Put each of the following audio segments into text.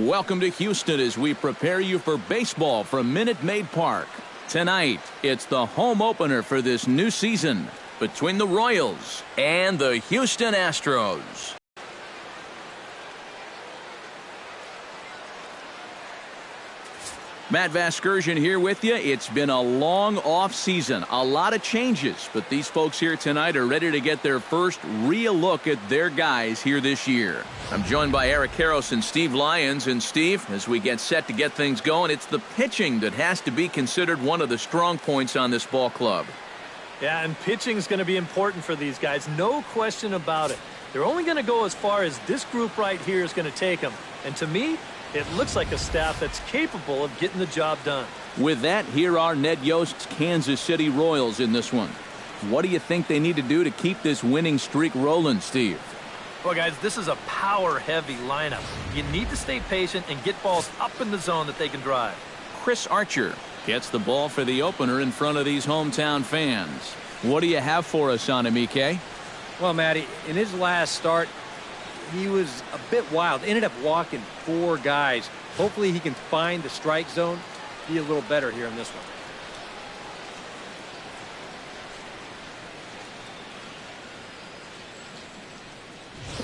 Welcome to Houston as we prepare you for baseball from Minute Maid Park. Tonight, it's the home opener for this new season between the Royals and the Houston Astros. Matt Vasgersian here with you. It's been a long off season, a lot of changes, but these folks here tonight are ready to get their first real look at their guys here this year. I'm joined by Eric Karros and Steve Lyons. And Steve, as we get set to get things going, it's the pitching that has to be considered one of the strong points on this ball club. Yeah, and pitching is going to be important for these guys, no question about it. They're only going to go as far as this group right here is going to take them. And to me, it looks like a staff that's capable of getting the job done. With that, here are Ned Yost's Kansas City Royals in this one. What do you think they need to do to keep this winning streak rolling, Steve? Well, guys, this is a power-heavy lineup. You need to stay patient and get balls up in the zone that they can drive. Chris Archer gets the ball for the opener in front of these hometown fans. What do you have for us on him, EK? Well, Matty, in his last start, he was a bit wild. Ended up walking 4 guys. Hopefully he can find the strike zone. Be a little better here in this one.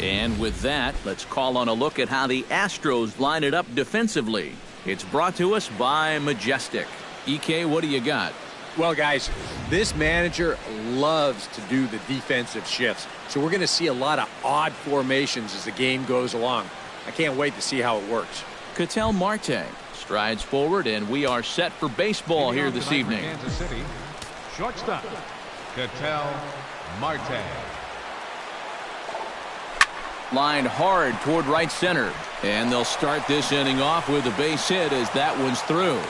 And with that, let's call on a look at how the Astros line it up defensively. It's brought to us by Majestic. EK, what do you got? Well, guys, this manager loves to do the defensive shifts. So we're going to see a lot of odd formations as the game goes along. I can't wait to see how it works. Ketel Marte strides forward, and we are set for baseball here this evening. Kansas City, shortstop, Ketel Marte. Lined hard toward right center. And they'll start this inning off with a base hit as that one's through.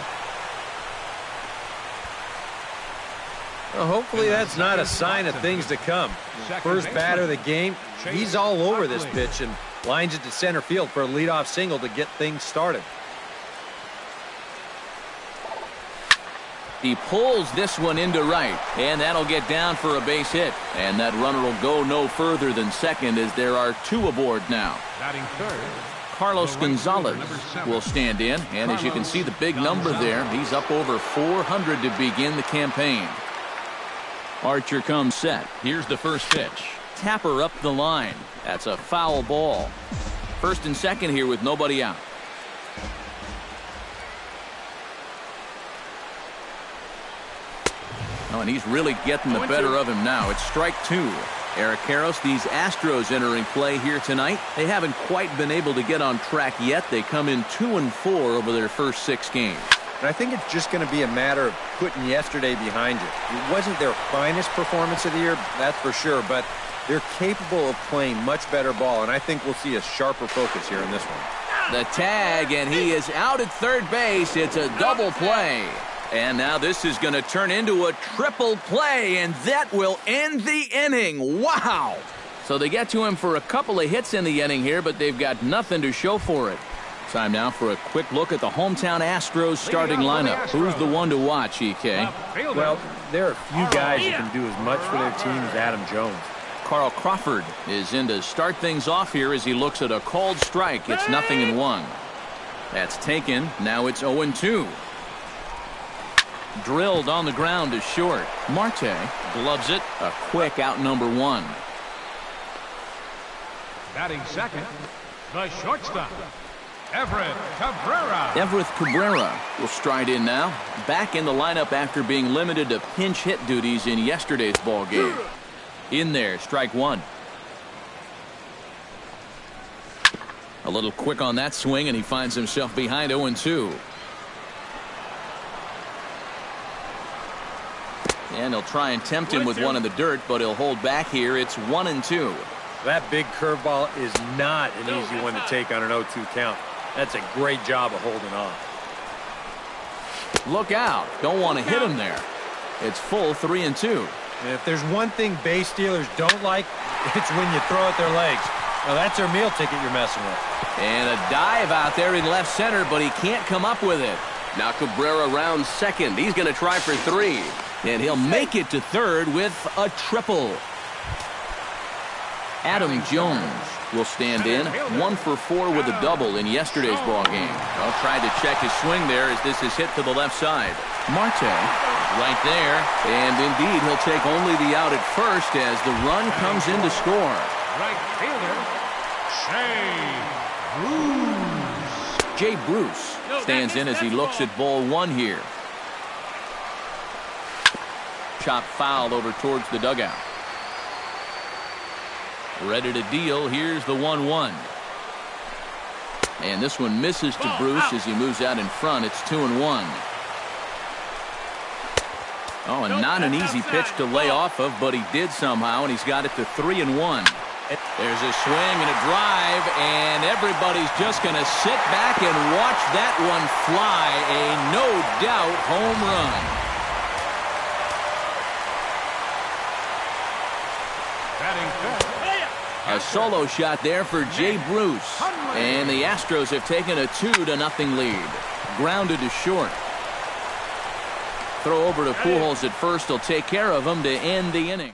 Well, hopefully that's not a sign of things to come. First batter of the game, he's all over this pitch and lines it to center field for a leadoff single to get things started. He pulls this one into right, and that'll get down for a base hit. And that runner will go no further than second as there are 2 aboard now. Batting third, Carlos Gonzalez will stand in, and as you can see the big number there, he's up over 400 to begin the campaign. Archer comes set. Here's the first pitch. Tapper up the line. That's a foul ball. First and second here with nobody out. Oh, and he's really getting the better of him now. It's strike 2. Eric Karros, these Astros entering play here tonight. They haven't quite been able to get on track yet. They come in 2-4 over their first 6 games. And I think it's just going to be a matter of putting yesterday behind you. It wasn't their finest performance of the year, that's for sure, but they're capable of playing much better ball, and I think we'll see a sharper focus here in this one. The tag, and he is out at third base. It's a double play. And now this is going to turn into a triple play, and that will end the inning. Wow! So they get to him for a couple of hits in the inning here, but they've got nothing to show for it. Time now for a quick look at the hometown Astros starting lineup. Who's the one to watch, EK? Well, there are a few guys who can do as much for their team as Adam Jones. Carl Crawford is in to start things off here as he looks at a called strike. It's 0-1. That's taken. Now it's 0-2. Drilled on the ground to short. Marte gloves it. A quick out number 1. batting second, the shortstop, Everett Cabrera. Everett Cabrera will stride in now. Back in the lineup after being limited to pinch hit duties in yesterday's ball game. In there, strike 1. A little quick on that swing, and he finds himself behind 0-2. And he'll try and tempt him with one in the dirt, but he'll hold back here. It's 1-2. That big curveball is not an easy one to take on an 0-2 count. That's a great job of holding on. Look out. Don't want to hit him there. It's full 3-2. And if there's one thing base stealers don't like, it's when you throw at their legs. Now that's their meal ticket you're messing with. And a dive out there in left center, but he can't come up with it. Now Cabrera rounds second. He's going to try for 3. And he'll make it to third with a triple. Adam Jones will stand in. 1 for 4 with a double in yesterday's ball game. Well, tried to check his swing there as this is hit to the left side. Marte right there. And indeed, he'll take only the out at first as the run comes in to score. Right fielder, Jay Bruce stands in as he looks at ball 1 here. Chop foul over towards the dugout. Ready to deal. Here's the 1-1. And this one misses to Bruce as he moves out in front. It's 2-1. Oh, and not an easy pitch to lay off of, but he did somehow, and he's got it to 3-1. There's a swing and a drive, and everybody's just going to sit back and watch that one fly. A no-doubt home run. A solo shot there for Jay Bruce. And the Astros have taken a 2-0 lead. Grounded to short. Throw over to Pujols at first. He'll take care of him to end the inning.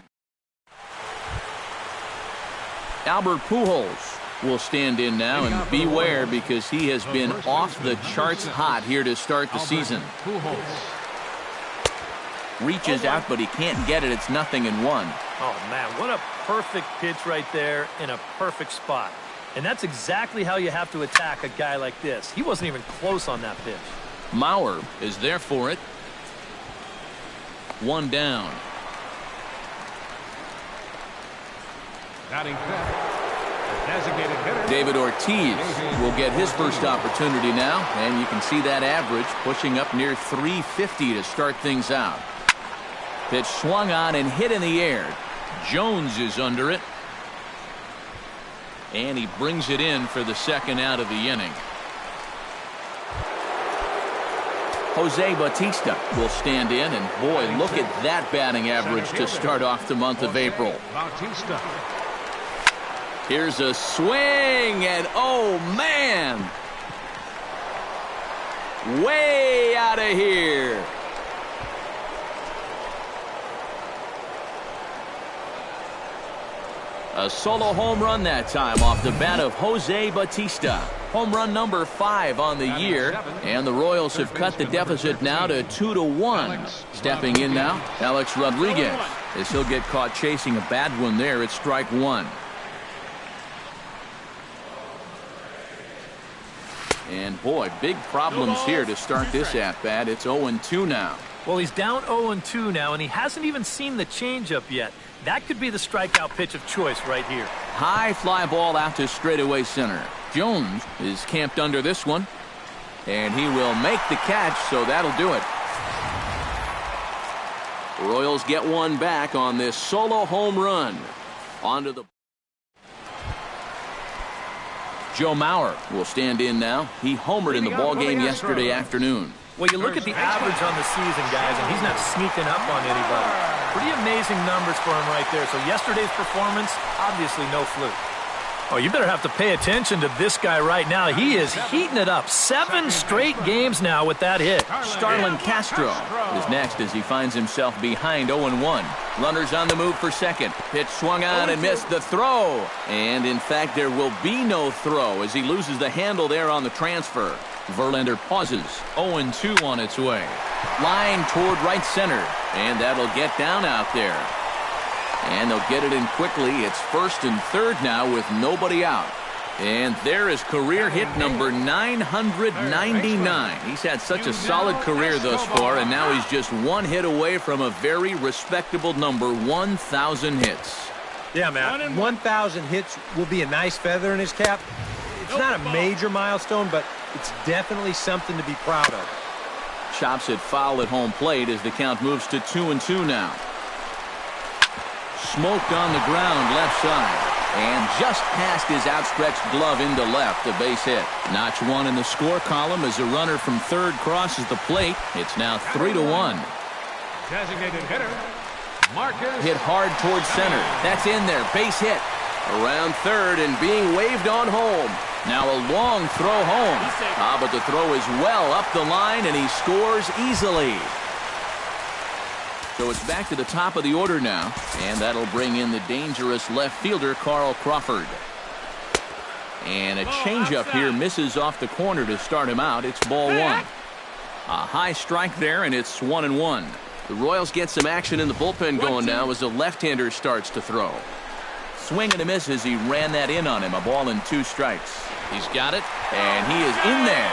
Albert Pujols will stand in now, and beware because he has been off the charts hot here to start the season. Reaches out, but he can't get it. It's 0-1. Oh, man, what a perfect pitch right there in a perfect spot. And that's exactly how you have to attack a guy like this. He wasn't even close on that pitch. Mauer is there for it. 1 down. Batting fifth, designated hitter. David Ortiz will get his first opportunity now, and you can see that average pushing up near 350 to start things out. Pitch swung on and hit in the air. Jones is under it. And he brings it in for the second out of the inning. Jose Bautista will stand in, and boy, look at that batting average to start off the month of April. Bautista. Here's a swing, and oh man, way out of here. A solo home run that time off the bat of Jose Bautista. Home run number 5 on the year, and the Royals have cut the deficit now to 2-1. Stepping in now, Alex Rodriguez, as he'll get caught chasing a bad one there at strike 1. And boy, big problems here to start this at-bat. It's 0-2 now. Well, he's down 0-2 now, and he hasn't even seen the changeup yet. That could be the strikeout pitch of choice right here. High fly ball out to straightaway center. Jones is camped under this one, and he will make the catch, so that'll do it. Royals get one back on this solo home run. Onto the... Joe Mauer will stand in now. He homered in the ballgame yesterday afternoon. Well, you look at the average on the season, guys, and he's not sneaking up on anybody. Pretty amazing numbers for him right there. So yesterday's performance, obviously no fluke. Oh, you better have to pay attention to this guy right now. He is heating it up. 7 straight games now with that hit. Starlin Castro is next as he finds himself behind 0-1. Runners on the move for second. Pitch swung on and missed the throw. And, in fact, there will be no throw as he loses the handle there on the transfer. Verlander pauses. 0-2 on its way. Line toward right center. And that'll get down out there. And they'll get it in quickly. It's first and third now with nobody out. And there is career hit number 999. He's had such a solid career thus far, and now he's just 1 hit away from a very respectable number, 1,000 hits. Yeah, man, 1,000 hits will be a nice feather in his cap. It's not a major milestone, but it's definitely something to be proud of. Chops it foul at home plate as the count moves to 2-2 now. Smoked on the ground left side. And just past his outstretched glove into left, a base hit. Notch 1 in the score column as a runner from third crosses the plate. It's now 3-1. Designated hitter, Marcus. Hit hard towards center. That's in there. Base hit. Around third and being waved on home. Now a long throw home. But the throw is well up the line and he scores easily. So it's back to the top of the order now, and that'll bring in the dangerous left fielder, Carl Crawford. And a changeup here misses off the corner to start him out. It's ball one. A high strike there, and it's 1-1. The Royals get some action in the bullpen going now as the left-hander starts to throw. Swing and a miss as he ran that in on him. A ball and 2 strikes. He's got it, and he is in there.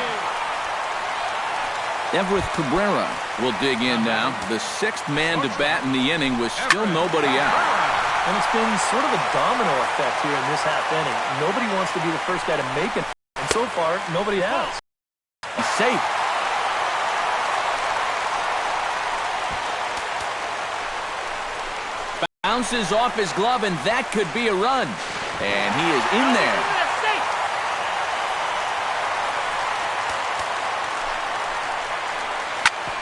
Everett Cabrera will dig in now. The 6th man to bat in the inning with still nobody out. And it's been sort of a domino effect here in this half inning. Nobody wants to be the first guy to make it, and so far, nobody has. He's safe. Bounces off his glove, and that could be a run. And he is in there.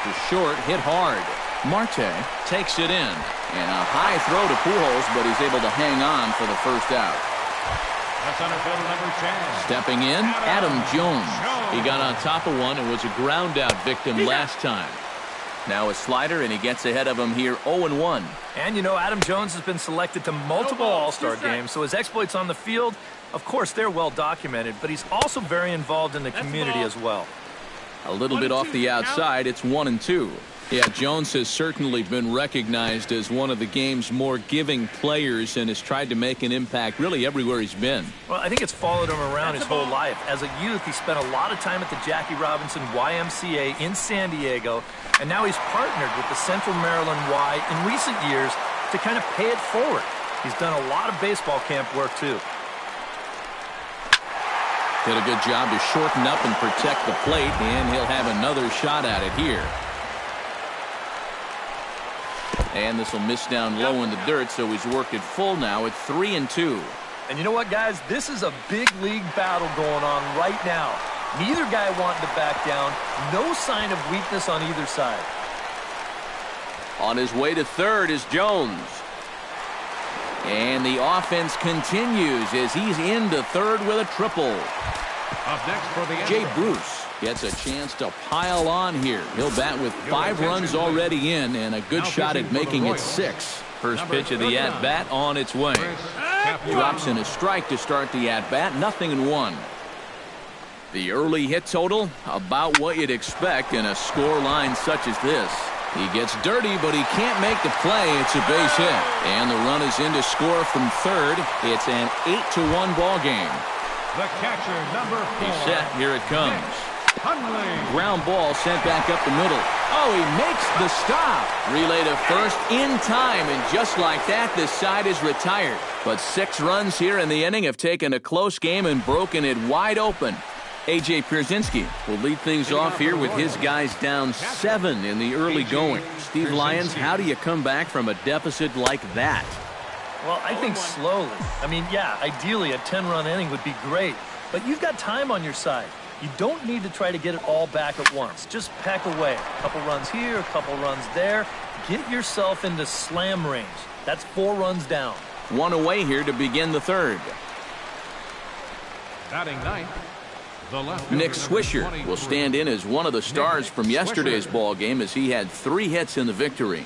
To short, hit hard. Marte takes it in. And a high throw to Pujols, but he's able to hang on for the first out. That's center fielder number 10. Stepping in, Adam Jones. He got on top of one and was a ground out victim last time. Now a slider, and he gets ahead of him here 0-1. And, you know, Adam Jones has been selected to multiple All-Star games, so his exploits on the field, of course, they're well documented, but he's also very involved in the community as well. A little bit off the outside, it's 1-2. Yeah, Jones has certainly been recognized as one of the game's more giving players and has tried to make an impact really everywhere he's been. Well, I think it's followed him around his whole life. As a youth, he spent a lot of time at the Jackie Robinson YMCA in San Diego, and now he's partnered with the Central Maryland Y in recent years to kind of pay it forward. He's done a lot of baseball camp work, too. Did a good job to shorten up and protect the plate, and he'll have another shot at it here. And this will miss down low in the dirt, so he's worked it full now at 3-2. And you know what, guys? This is a big league battle going on right now. Neither guy wanting to back down. No sign of weakness on either side. On his way to third is Jones. And the offense continues as he's into third with a triple. Up next for the Jay Bruce gets a chance to pile on here. He'll bat with 5 runs already in and a good shot at making it 6. First pitch of the at-bat on its way. Drops in a strike to start the at-bat. 0-1. The early hit total, about what you'd expect in a score line such as this. He gets dirty, but he can't make the play. It's a base hit. And the run is in to score from third. It's an 8-1 ball game. The catcher, number 4. He's set. Here it comes. Hundley. Ground ball sent back up the middle. Oh, he makes the stop. Relay to first in time, and just like that, this side is retired. But 6 runs here in the inning have taken a close game and broken it wide open. A.J. Pierzynski will lead things off here with his guys down 7 in the early going. Steve Lyons, how do you come back from a deficit like that? Well, I think slowly. I mean, yeah, ideally a 10-run inning would be great, but you've got time on your side. You don't need to try to get it all back at once. Just pack away. A couple runs here, a couple runs there. Get yourself into slam range. That's 4 runs down. 1 away here to begin the third. Batting ninth. Nick Swisher will stand in as one of the stars from yesterday's ball game as he had 3 hits in the victory.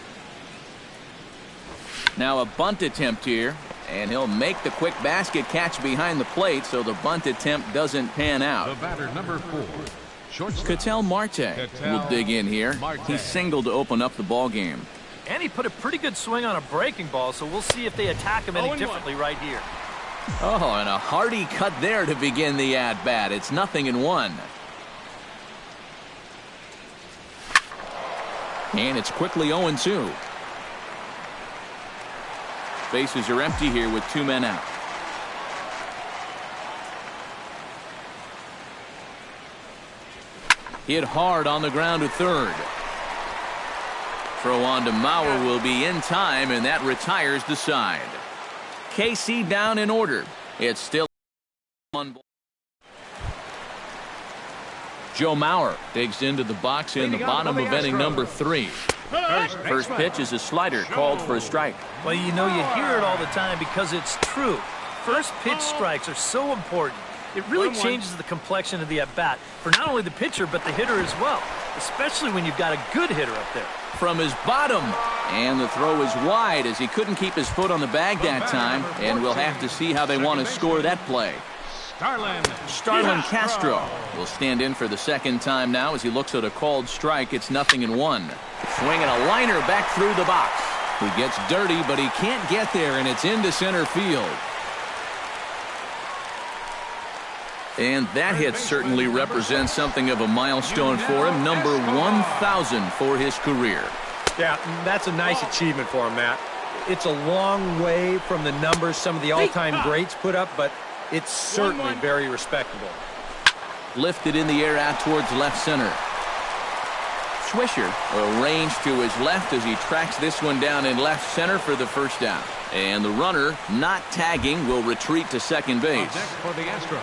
Now a bunt attempt here, and he'll make the quick basket catch behind the plate, so the bunt attempt doesn't pan out. The batter, number 4. Ketel Marte will dig in here. He singled to open up the ball game. And he put a pretty good swing on a breaking ball, so we'll see if they attack him any differently right here. Oh, and a hearty cut there to begin the at-bat. It's 0-1. And it's quickly 0-2. Bases are empty here with 2 men out. Hit hard on the ground to third. Throw on to Mauer will be in time, and that retires the side. KC down in order. It's still 1 ball. Joe Mauer digs into the box in the bottom of inning number 3. First pitch is a slider called for a strike. Well, you know, you hear it all the time because it's true. First pitch strikes are so important. It really changes the complexion of the at-bat for not only the pitcher but the hitter as well, especially when you've got a good hitter up there. From his bottom, and the throw is wide as he couldn't keep his foot on the bag that time, and we'll have to see how they want to score that play. Starlin Castro will stand in for the second time now as he looks at a called strike. It's 0-1. Swinging a liner back through the box. He gets dirty, but he can't get there, and it's into center field. And that hit certainly represents something of a milestone for him. Number 1,000 for his career. Yeah, that's a nice achievement for him, Matt. It's a long way from the numbers some of the all-time greats put up, but it's certainly very respectable. Lifted in the air out towards left center. Swisher arranged to his left as he tracks this one down in left center for the first down. And the runner, not tagging, will retreat to second base. Next for the Astros,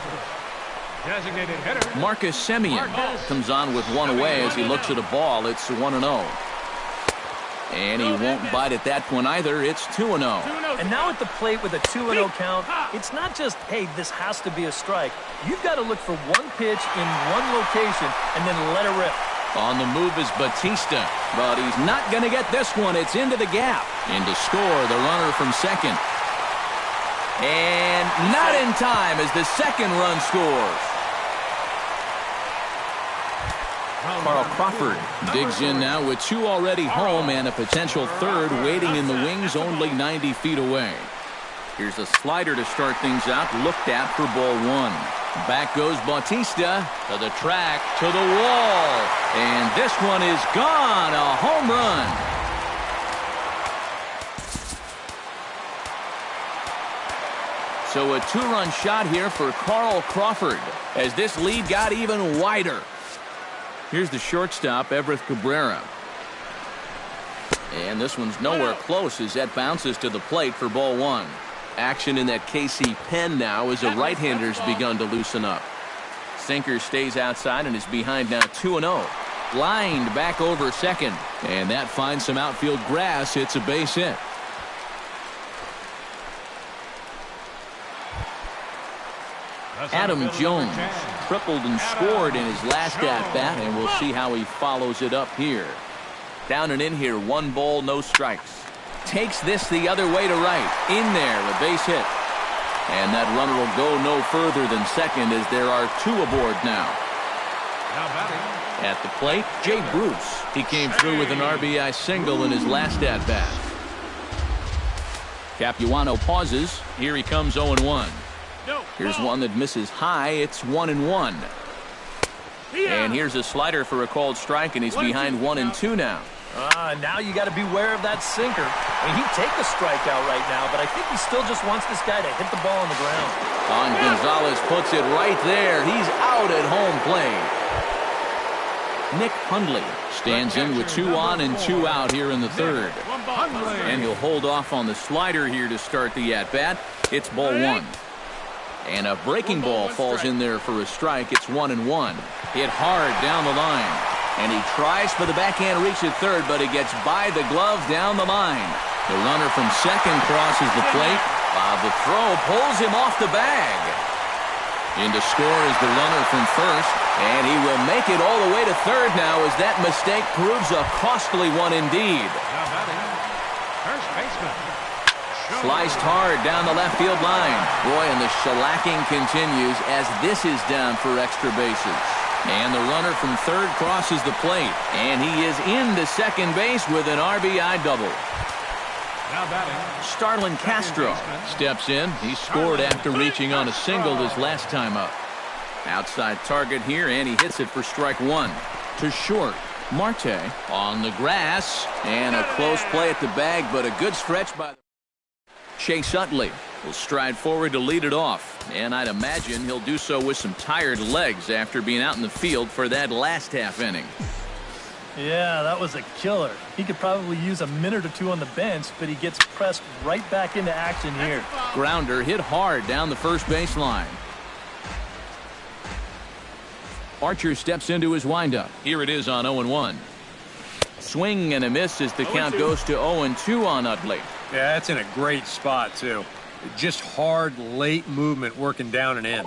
designated hitter Marcus Semien comes on with one away as he looks at a ball. It's 1-0. And he won't bite at that one either. It's 2-0. And now at the plate with a 2-0 count, it's not just, hey, this has to be a strike. You've got to look for one pitch in one location and then let it rip. On the move is Batista, but he's not going to get this one. It's into the gap. In to score, the runner from second. And not in time as the second run scores. Carl Crawford digs in now with two already home and a potential third waiting in the wings only 90 feet away. Here's a slider to start things out, looked at for ball one. Back goes Bautista to the track, to the wall. And this one is gone, a home run. So a two-run shot here for Carl Crawford as this lead got even wider. Here's the shortstop, Everett Cabrera. And this one's nowhere close as that bounces to the plate for ball one. Action in that KC pen now as the right-hander's begun to loosen up. Sinker stays outside and is behind now 2-0. Lined back over second. And that finds some outfield grass. It's a base hit. Adam Jones tripled and scored in his last at-bat, and we'll see how he follows it up here. Down and in here, 1 ball, no strikes. Takes this the other way to right. In there, a base hit. And that runner will go no further than second as there are 2 aboard now. At the plate, Jay Bruce. He came through with an RBI single in his last at-bat. Capuano pauses. Here he comes 0-1. Here's one that misses high. It's 1-1. And here's a slider for a called strike, and he's behind 1-2 now. Now you got to beware of that sinker. I mean, he'd take the strikeout right now, but I think he still just wants this guy to hit the ball on the ground. Gonzalez puts it right there. He's out at home plate. Nick Hundley stands in with 2 on and 2 out here in the third. And he'll hold off on the slider here to start the at-bat. It's ball 1. And a breaking ball falls in there for a strike. It's 1-1. Hit hard down the line. And he tries for the backhand reach at third, but he gets by the glove down the line. The runner from second crosses the plate. The throw pulls him off the bag. In to score is the runner from first. And he will make it all the way to third now as that mistake proves a costly one indeed. First baseman. Sliced hard down the left field line. Boy, and the shellacking continues as this is down for extra bases. And the runner from third crosses the plate. And he is into second base with an RBI double. Now batting, Starlin Castro steps in. He scored after reaching on a single his last time up. Outside target here, and he hits it for strike 1. To short. Marte on the grass. And a close play at the bag, but a good stretch by Chase Utley will stride forward to lead it off. And I'd imagine he'll do so with some tired legs after being out in the field for that last half inning. Yeah, that was a killer. He could probably use a minute or 2 on the bench, but he gets pressed right back into action here. Grounder hit hard down the first baseline. Archer steps into his windup. Here it is on 0-1. Swing and a miss as the count goes to 0-2 on Utley. Yeah, that's in a great spot, too. Just hard, late movement working down and in.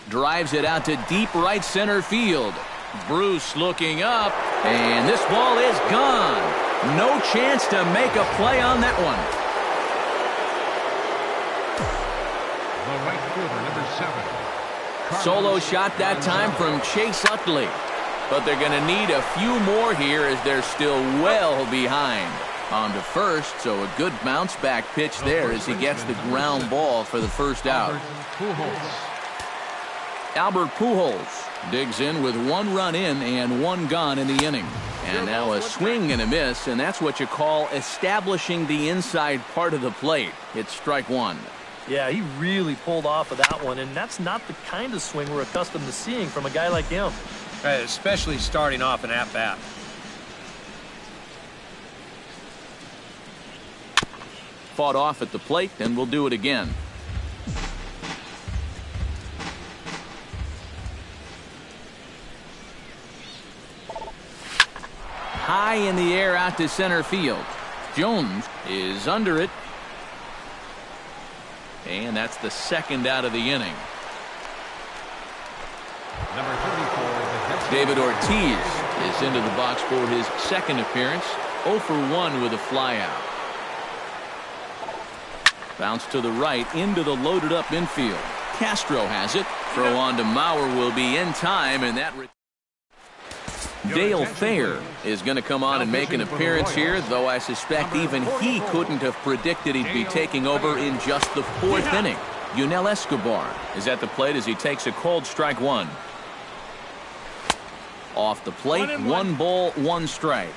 Drives it out to deep right center field. Bruce looking up, and this ball is gone. No chance to make a play on that one. The right fielder, number 7. Solo shot that time from Chase Utley. But they're going to need a few more here as they're still well behind. On to first, so a good bounce back pitch there as he gets the ground ball for the first out. Albert Pujols digs in with 1 run in and 1 gone in the inning. And now a swing and a miss, and that's what you call establishing the inside part of the plate. It's strike 1. Yeah, he really pulled off of that one, and that's not the kind of swing we're accustomed to seeing from a guy like him. Especially starting off an at-bat. Fought off at the plate, and we'll do it again. High in the air out to center field. Jones is under it. And that's the second out of the inning. Number 34, David Ortiz is into the box for his second appearance. 0 for 1 with a flyout. Bounce to the right into the loaded up infield. Castro has it. Throw on to Mauer will be in time, and that Dale Thayer is going to come on and make an appearance here, though I suspect even he couldn't have predicted he'd be taking over in just the 4th inning. Yunel Escobar is at the plate as he takes a called strike 1. Off the plate, 1 ball, 1 strike.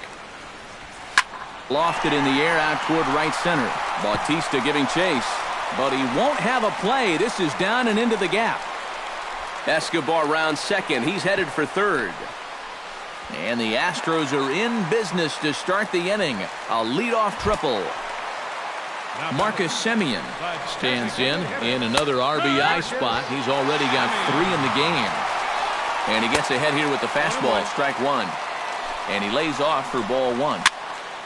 Lofted in the air out toward right center. Bautista giving chase, but he won't have a play. This is down and into the gap. Escobar rounds second. He's headed for third. And the Astros are in business to start the inning. A leadoff triple. Marcus Semien stands in another RBI spot. He's already got 3 in the game. And he gets ahead here with the fastball, strike 1. And he lays off for ball 1.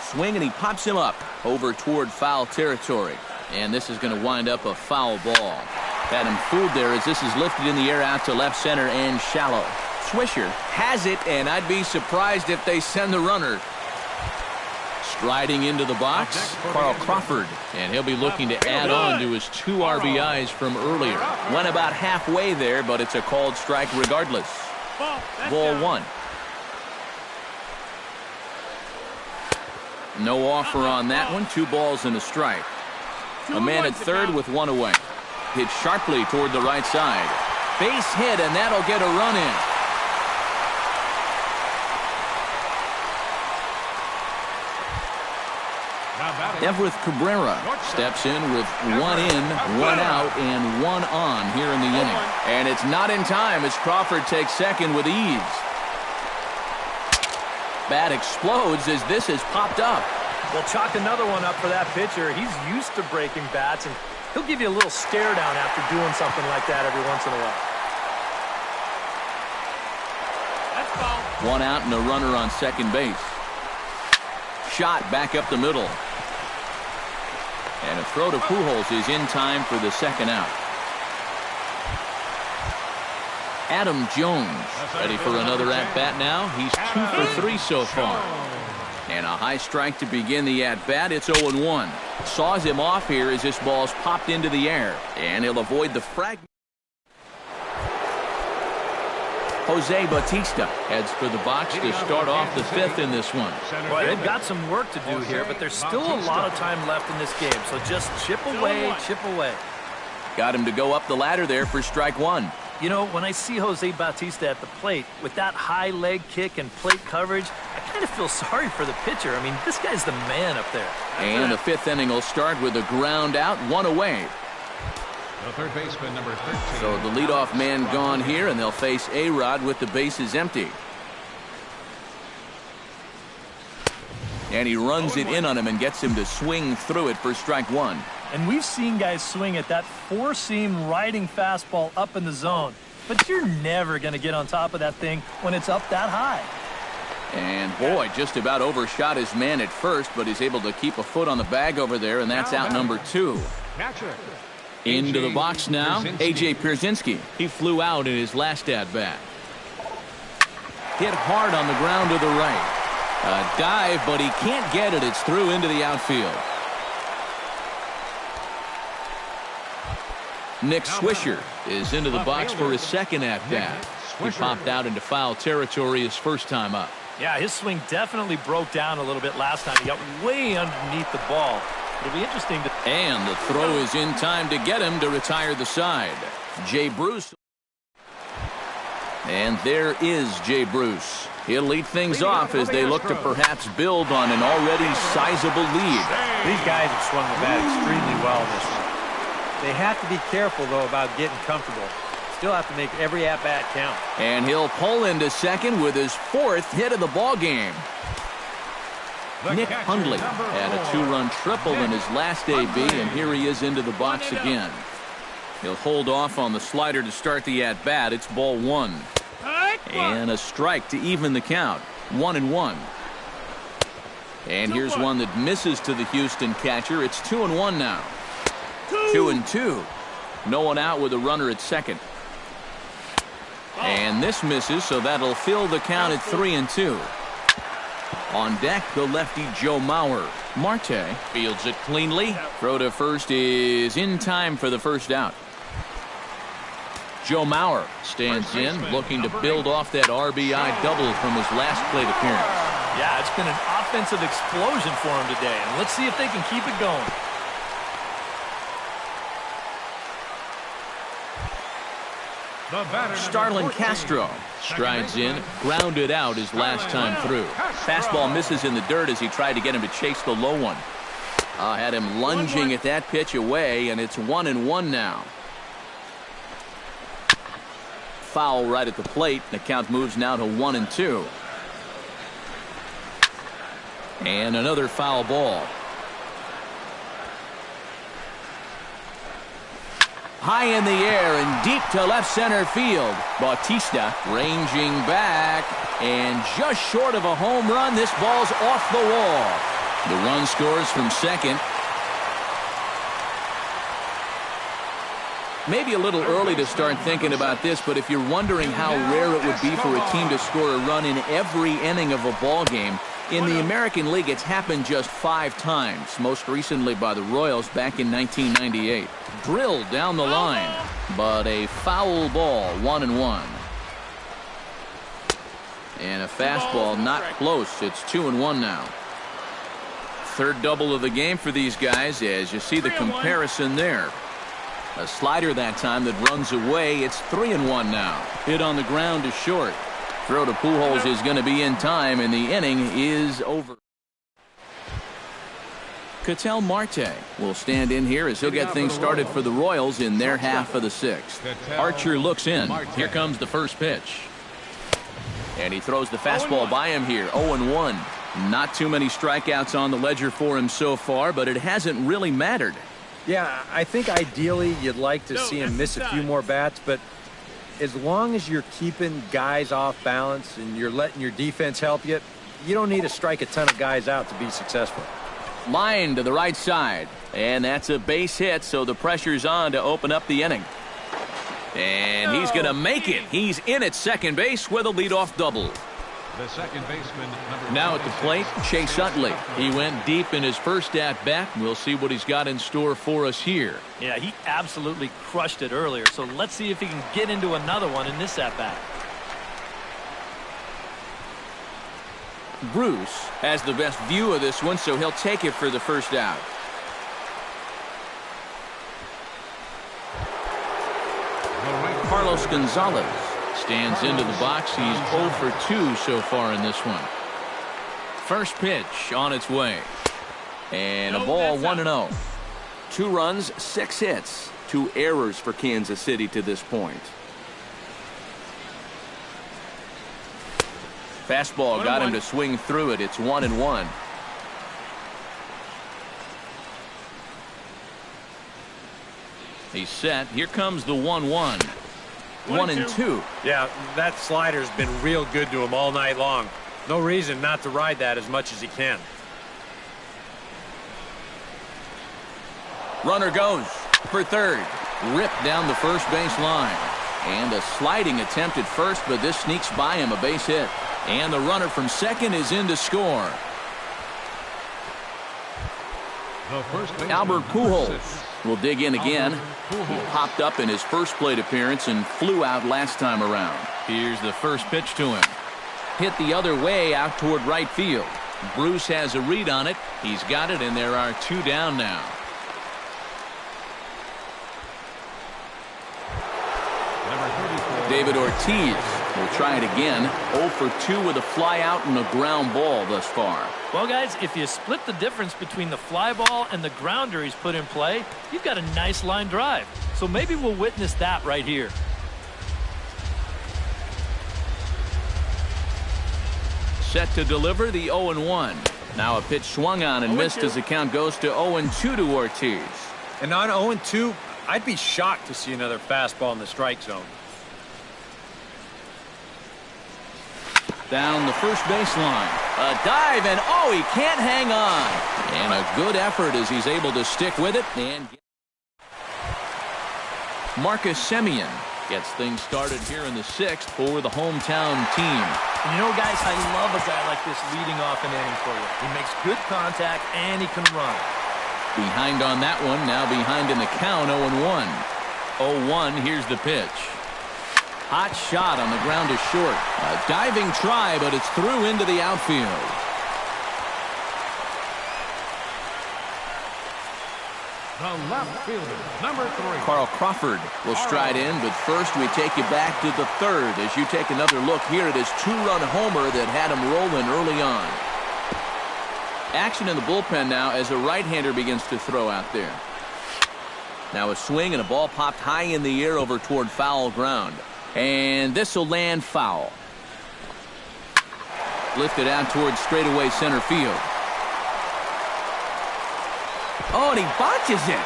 Swing, and he pops him up over toward foul territory. And this is going to wind up a foul ball. Had him fooled there as this is lifted in the air out to left center and shallow. Swisher has it, and I'd be surprised if they send the runner. Striding into the box, Carl Crawford, and he'll be looking to add on to his 2 RBIs from earlier. Went about halfway there, but it's a called strike regardless. Ball 1. No offer on that one. 2 balls and a strike. A man at third with 1 away. Hit sharply toward the right side. Base hit, and that'll get a run in. Everett Cabrera steps in with 1 in, 1 out, and 1 on here in the inning. And it's not in time as Crawford takes second with ease. Bat explodes as this is popped up. Well, chalk another one up for that pitcher. He's used to breaking bats, and he'll give you a little stare down after doing something like that every once in a while. 1 out and a runner on second base. Shot back up the middle. And a throw to Pujols is in time for the second out. Adam Jones ready for another at-bat now. He's 2 for 3 so far. And a high strike to begin the at-bat. It's 0-1. Saws him off here as this ball's popped into the air. And he'll avoid the fragment. Jose Bautista heads for the box to start off the 5th in this one. Boy, they've got some work to do here, but there's still a lot of time left in this game. So just chip away, chip away. Got him to go up the ladder there for strike 1. You know, when I see Jose Bautista at the plate with that high leg kick and plate coverage, I kind of feel sorry for the pitcher. I mean, this guy's the man up there. And the 5th inning will start with a ground out, 1 away. The third baseman, number 13. So the leadoff man gone here, and they'll face A-Rod with the bases empty. And he runs it in on him and gets him to swing through it for strike 1. And we've seen guys swing at that 4-seam riding fastball up in the zone. But you're never going to get on top of that thing when it's up that high. And boy, just about overshot his man at first, but he's able to keep a foot on the bag over there, and that's out number 2. Into the box now, A.J. Pierzynski. He flew out in his last at-bat. Hit hard on the ground to the right. A dive, but he can't get it. It's through into the outfield. Nick Swisher is into the box for his second at-bat. He popped out into foul territory his first time up. Yeah, his swing definitely broke down a little bit last time. He got way underneath the ball. It'll be interesting to... And the throw is in time to get him to retire the side. Jay Bruce. And there is Jay Bruce. He'll lead things off as they look to perhaps build on an already sizable lead. These guys have swung the bat extremely well in this one. They have to be careful, though, about getting comfortable. Still have to make every at-bat count. And he'll pull into second with his fourth hit of the ball game. Nick Hundley had a 2-run triple in his last AB, and here he is into the box again. He'll hold off on the slider to start the at-bat. It's ball 1. And a strike to even the count. 1-1. And here's one that misses to the Houston catcher. It's 2-1 now. 2-2. No one out with a runner at second. And this misses, so that'll fill the count at 3-2. On deck, the lefty Joe Mauer. Marte fields it cleanly. Throw to first is in time for the first out. Joe Mauer stands in, looking to build off that RBI double from his last plate appearance. Yeah, it's been an offensive explosion for him today, and let's see if they can keep it going. Starlin Castro strides in, grounded out his last time through. Fastball misses in the dirt as he tried to get him to chase the low one. Had him lunging at that pitch away, and it's 1-1 now. Foul right at the plate. The count moves now to 1-2. And another foul ball. High in the air and deep to left center field. Bautista ranging back, and just short of a home run. This ball's off the wall. The run scores from second. Maybe a little early to start thinking about this, but if you're wondering how rare it would be for a team to score a run in every inning of a ball game, in the American League it's happened just 5 times, most recently by the Royals back in 1998. Drilled down the line, but a foul ball, 1-1. And a fastball not close. It's 2-1 now. Third double of the game for these guys, as you see the comparison there. A slider that time that runs away. It's 3-1 now. Hit on the ground to short. Throw to Pujols is going to be in time, and the inning is over. Ketel Marte will stand in here as he'll get things started for the Royals in their half of the 6th. Archer looks in. Here comes the first pitch. And he throws the fastball by him here. 0-1. Not too many strikeouts on the ledger for him so far, but it hasn't really mattered. Yeah, I think ideally you'd like to see him miss a few more bats, but as long as you're keeping guys off balance and you're letting your defense help you, you don't need to strike a ton of guys out to be successful. Line to the right side, and that's a base hit, so the pressure's on to open up the inning. And he's going to make it. He's in at second base with a leadoff double. The second baseman, now at the plate, Chase Utley. He went deep in his first at-bat. We'll see what he's got in store for us here. Yeah, he absolutely crushed it earlier, so let's see if he can get into another one in this at-bat. Bruce has the best view of this one, so he'll take it for the first out. Carlos Gonzalez stands into the box. He's 0 for 2 so far in this one. First pitch on its way. And a ball, 1-0. 2 runs, 6 hits. 2 errors for Kansas City to this point. Fastball got him to swing through it. It's 1-1. He's set. Here comes the 1-1. 1-2. Yeah, that slider's been real good to him all night long. No reason not to ride that as much as he can. Runner goes for third. Ripped down the first base line. And a sliding attempt at first, but this sneaks by him, a base hit. And the runner from second is in to score. the first baseman, Albert Pujols will dig in again. He popped up in his first plate appearance and flew out last time around. Here's the first pitch to him. Hit the other way out toward right field. Bruce has a read on it. He's got it, and there are 2 down now. David Ortiz will try it again. 0 for 2 with a fly out and a ground ball thus far. Well, guys, if you split the difference between the fly ball and the grounder he's put in play, you've got a nice line drive. So maybe we'll witness that right here. Set to deliver the 0-1. Now a pitch swung on and missed as the count goes to 0-2 to Ortiz. And on 0-2, I'd be shocked to see another fastball in the strike zone. Down the first baseline. A dive, and oh, he can't hang on. And a good effort as he's able to stick with it. And Marcus Semien gets things started here in the 6th for the hometown team. And you know, guys, I love a guy like this leading off an inning for you. He makes good contact, and he can run. Behind on that one, now behind in the count, 0-1. 0-1, here's the pitch. Hot shot on the ground to short. A diving try, but it's through into the outfield. The left fielder, number 3. Carl Crawford will stride in, but first we take you back to the 3rd as you take another look here at his 2-run homer that had him rolling early on. Action in the bullpen now as a right-hander begins to throw out there. Now a swing and a ball popped high in the air over toward foul ground. And this will land foul. Lifted out towards straightaway center field. Oh, and he botches it.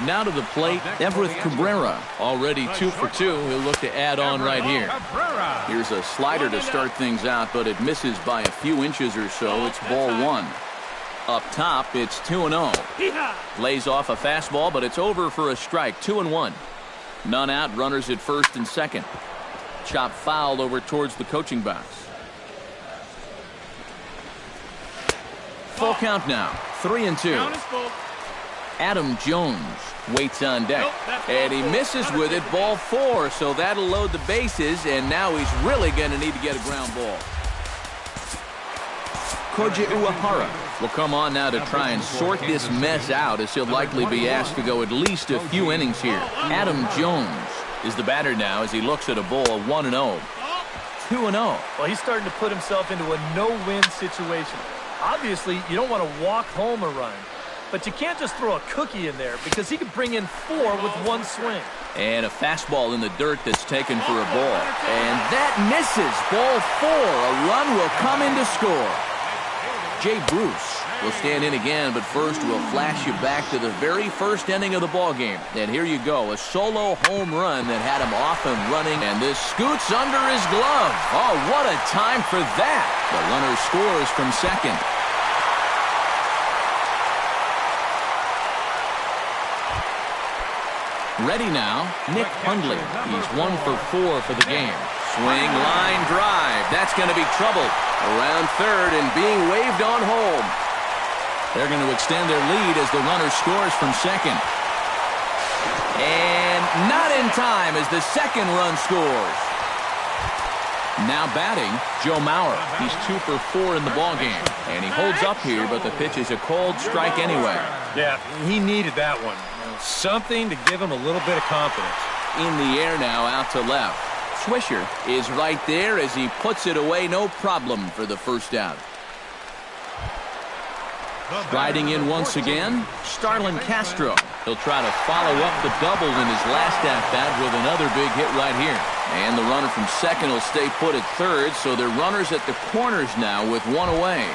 Now to the plate, Everett Cabrera. Already 2 for 2. He'll look to add on right here. Here's a slider to start things out, but it misses by a few inches or so. It's ball 1. Up top, it's 2-0. Lays off a fastball, but it's over for a strike. 2-1. None out, runners at first and second. Chop fouled over towards the coaching box. Full count now. 3-2. Adam Jones waits on deck. And he misses with it, ball 4, so that'll load the bases, and now he's really going to need to get a ground ball. Koji Uehara will come on now to try and sort this mess out as he'll likely be asked to go at least a few innings here. Adam Jones is the batter now as he looks at a ball of 1-0. 2-0. Well, he's starting to put himself into a no-win situation. Obviously, you don't want to walk home a run, but you can't just throw a cookie in there because he could bring in 4 with 1 swing. And a fastball in the dirt that's taken for a ball. And that misses. Ball 4. A run will come in to score. Jay Bruce will stand in again, but first we'll flash you back to the very first inning of the ballgame. And here you go, a solo home run that had him off and running, and this scoots under his glove. Oh, what a time for that. The runner scores from second. Ready now, Nick Hundley. He's 1 for 4 for the game. Swing, line drive. That's going to be trouble. Around third and being waved on home. They're going to extend their lead as the runner scores from second. And not in time as the second run scores. Now batting, Joe Mauer. He's 2 for 4 in the ballgame. And he holds up here, but the pitch is a cold strike anyway. Yeah, he needed that one. Something to give him a little bit of confidence. In the air now, out to left. Swisher is right there as he puts it away, no problem for the first out. Striding in once again, Starlin Castro. He'll try to follow up the double in his last at-bat with another big hit right here. And the runner from second will stay put at third, so they're runners at the corners now with 1 away.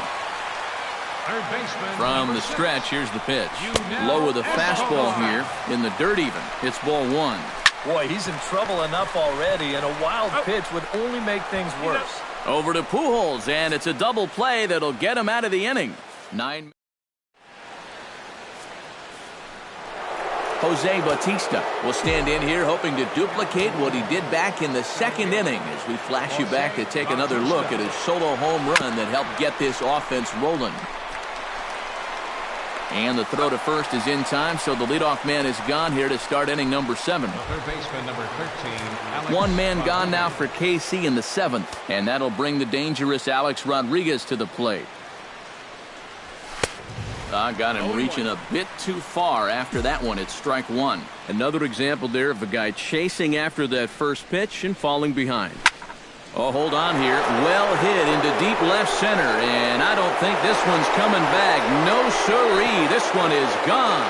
From the stretch, here's the pitch. Low with a fastball here, in the dirt even. It's ball 1. Boy, he's in trouble enough already, and a wild pitch would only make things worse. Over to Pujols, and it's a double play that'll get him out of the inning. Jose Bautista will stand in here hoping to duplicate what he did back in the second inning as we flash you back to take another look at his solo home run that helped get this offense rolling. And the throw to first is in time, so the leadoff man is gone here to start inning number 7. Third baseman number 13, One man gone now for KC in the 7th, and that'll bring the dangerous Alex Rodriguez to the plate. Got him reaching a bit too far after that one. It's strike one. Another example there of a guy chasing after that first pitch and falling behind. Oh, hold on here. Well hit into deep left center, and I don't think this one's coming back. No siree. This one is gone.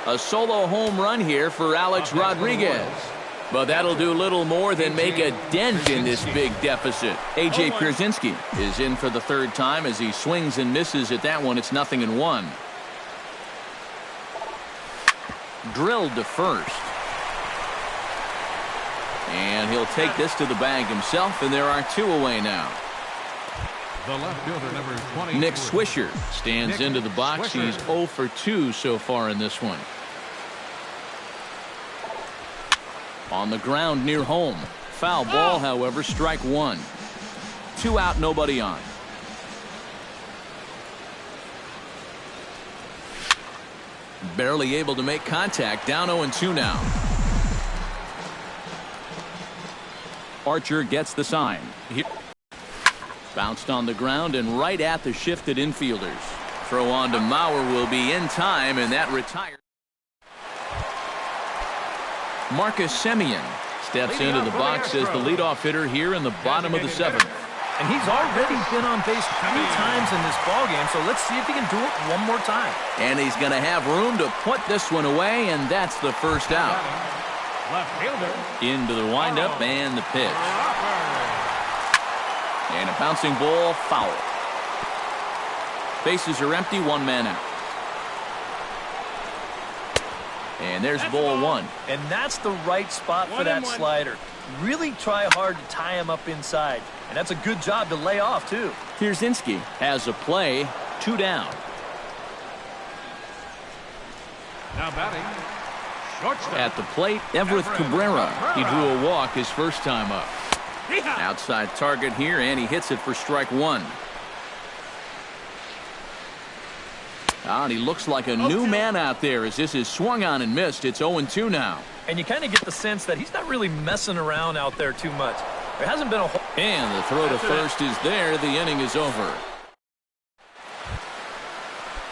A solo home run here for Alex Rodriguez. But that'll do little more than make a dent in this big deficit. A.J. Pierzynski is in for the third time as he swings and misses at that one. It's 0-1. Drilled to first. And he'll take this to the bag himself, and there are 2 away now. the left fielder, number 20. Nick Swisher stands into the box. He's 0 for 2 so far in this one. On the ground near home. Foul ball, however, strike one. 2 out, nobody on. Barely able to make contact. Down 0-2 now. Archer gets the sign. Bounced on the ground and right at the shifted infielders. Throw on to Mauer will be in time, and that retires. Marcus Semien steps into the box as the leadoff hitter here in the bottom of the 7th. And he's already been on base 3 times in this ballgame, so let's see if he can do it one more time. And he's going to have room to put this one away, and that's the first out. Left fielder. Into the windup and the pitch. And a bouncing ball, foul. Bases are empty, 1 man out. And there's ball 1. And that's the right spot for that slider. Really try hard to tie him up inside. And that's a good job to lay off, too. Pierzynski has a play, 2 down. Now batting. Shortstop. At the plate, Everett Cabrera. He drew a walk his first time up. Outside target here, and he hits it for strike 1. And he looks like a new man out there as this is swung on and missed. It's 0-2 now. And you kind of get the sense that he's not really messing around out there too much. There hasn't been a whole... And the throw to first is there. The inning is over.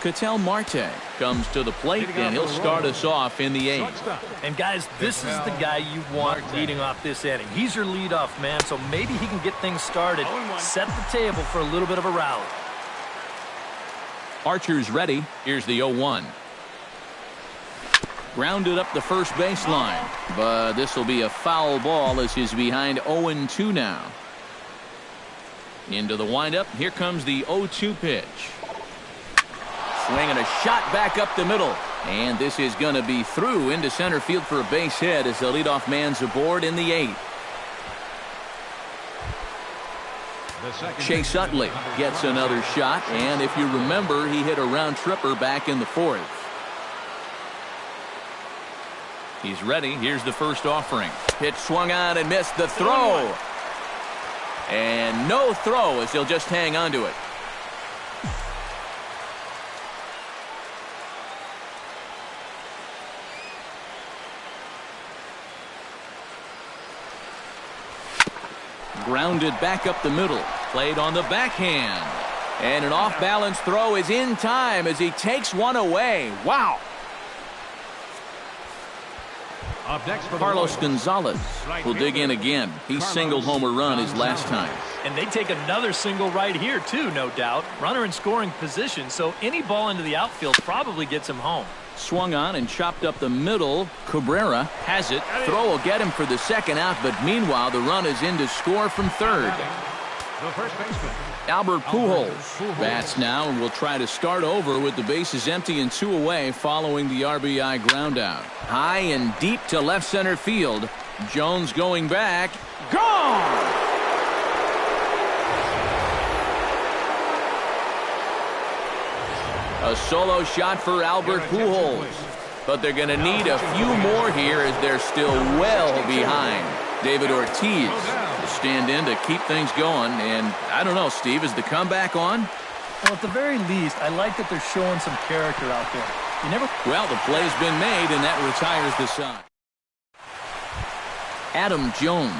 Ketel Marte comes to the plate, and he'll start us off in the 8th. And, guys, this is the guy you want leading off this inning. He's your leadoff man, so maybe he can get things started, set the table for a little bit of a rally. Archer's ready. Here's the 0-1. Grounded up the first baseline, but this will be a foul ball as he's behind 0-2 now. Into the windup. Here comes the 0-2 pitch. Swinging a shot back up the middle. And this is going to be through into center field for a base hit as the leadoff man's aboard in the 8th. Chase Utley gets another shot, and if you remember, he hit a round tripper back in the 4th. He's ready. Here's the first offering. Pitch swung on and missed. The throw. And no throw as he'll just hang on to it. Grounded back up the middle. Played on the backhand. And an off-balance throw is in time as he takes one away. Wow. Up next for Carlos Gonzalez will dig in again. He singled home a run his last time. And they take another single right here, too, no doubt. Runner in scoring position, so any ball into the outfield probably gets him home. Swung on and chopped up the middle. Cabrera has it. Throw will get him for the second out, but meanwhile the run is in to score from third. the first baseman, Albert Pujols bats now and will try to start over with the bases empty and 2 away following the RBI ground out. High and deep to left center field. Jones going back. Gone! A solo shot for Albert Pujols. But they're going to need a few more here as they're still well behind. David Ortiz to stand in to keep things going. And I don't know, Steve, is the comeback on? Well, at the very least, I like that they're showing some character out there. Well, the play's been made, and that retires the side. Adam Jones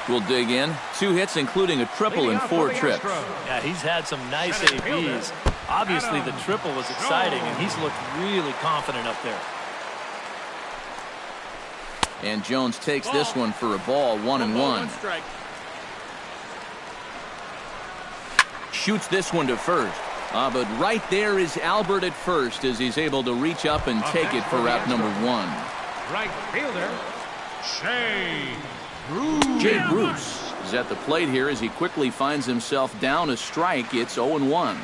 will dig in. 2 hits, including a triple and 4 trips. Yeah, he's had some nice ABs. Obviously, the triple was exciting, and he's looked really confident up there. And Jones takes this one for a ball, 1-1. Shoots this one to first. But right there is Albert at first as he's able to reach up and take it for out number 1. Right fielder, Jay Bruce is at the plate here as he quickly finds himself down a strike. It's 0-1.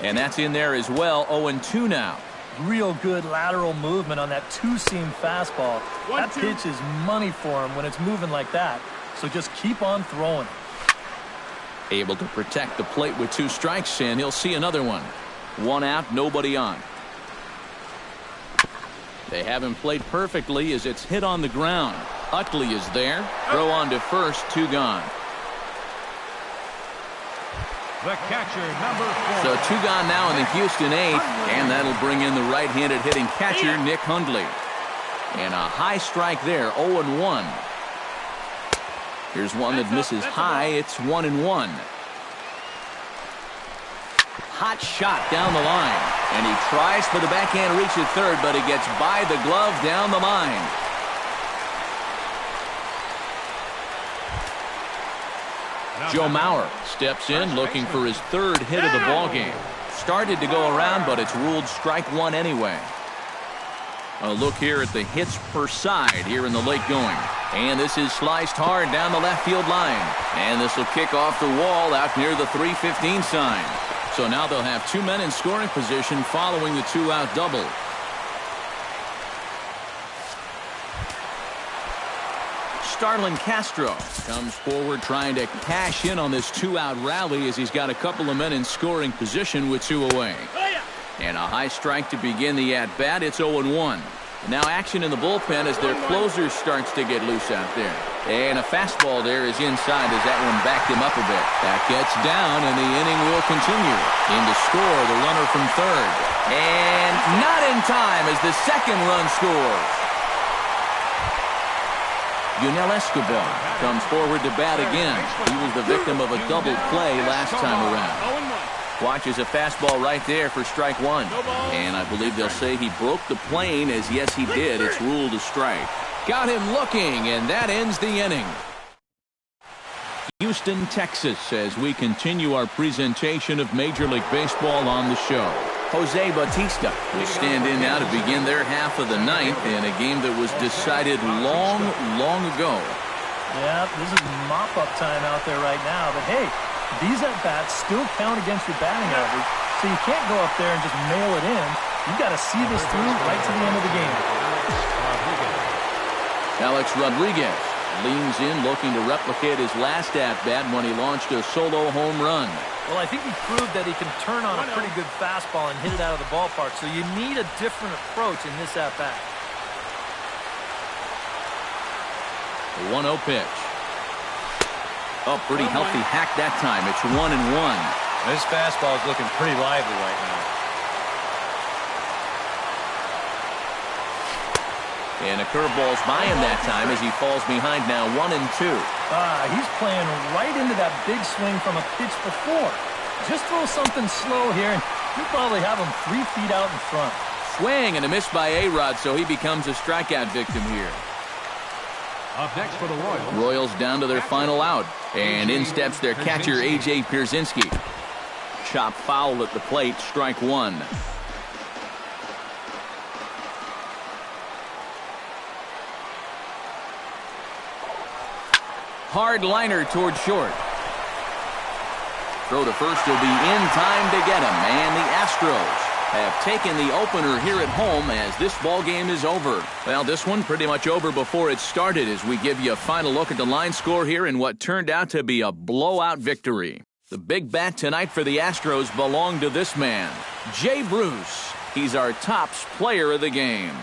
And that's in there as well, 0-2 now. Real good lateral movement on that 2-seam fastball. That pitch is money for him when it's moving like that. So just keep on throwing. Able to protect the plate with 2 strikes, and he'll see another one. 1 out, nobody on. They have him played perfectly as it's hit on the ground. Utley is there. Throw on to first, 2 gone. the catcher, number 4. So 2 gone now in the Houston 8th, and that'll bring in the right-handed hitting catcher, Nick Hundley. And a high strike there, 0-1. Here's one that misses high. It's 1-1. Hot shot down the line. And he tries for the backhand reach at third, but he gets by the glove down the line. Joe Mauer steps in looking for his 3rd hit of the ballgame. Started to go around, but it's ruled strike 1 anyway. A look here at the hits per side here in the late going. And this is sliced hard down the left field line. And this will kick off the wall out near the 315 sign. So now they'll have 2 men in scoring position following the 2-out double. Starlin Castro comes forward trying to cash in on this 2-out rally as he's got a couple of men in scoring position with 2 away. And a high strike to begin the at-bat. It's 0-1. Now action in the bullpen as their closer starts to get loose out there. And a fastball there is inside as that one backed him up a bit. That gets down and the inning will continue. In to score the runner from third. And not in time as the second run scores. Yunel Escobar comes forward to bat again. He was the victim of a double play last time around. Watches a fastball right there for strike 1. And I believe they'll say he broke the plane, as yes he did. It's ruled a strike. Got him looking, and that ends the inning. Houston, Texas, as we continue our presentation of Major League Baseball on the show. Jose Bautista will stand in now to begin their half of the 9th in a game that was decided long, long ago. Yeah, this is mop-up time out there right now, but hey, these at-bats still count against your batting average, so you can't go up there and just mail it in. You've got to see this through right to the end of the game. Alex Rodriguez leans in looking to replicate his last at-bat when he launched a solo home run. Well, I think he proved that he can turn on a pretty good fastball and hit it out of the ballpark, so you need a different approach in this at-bat. The 1-0 pitch. Oh, pretty healthy hack that time. It's 1-1. This fastball is looking pretty lively right now. And a curveball's by him that time as he falls behind now 1-2. He's playing right into that big swing from a pitch before. Just throw something slow here, and you'll probably have him 3 feet out in front. Swing and a miss by A-Rod, so he becomes a strikeout victim here. Up next for the Royals. Royals down to their final out. And in steps their catcher, A.J. Pierzynski. Chop foul at the plate, strike 1. Hard liner toward short. Throw to first will be in time to get him. And the Astros have taken the opener here at home as this ball game is over. Well, this one pretty much over before it started as we give you a final look at the line score here in what turned out to be a blowout victory. The big bat tonight for the Astros belonged to this man, Jay Bruce. He's our tops player of the game.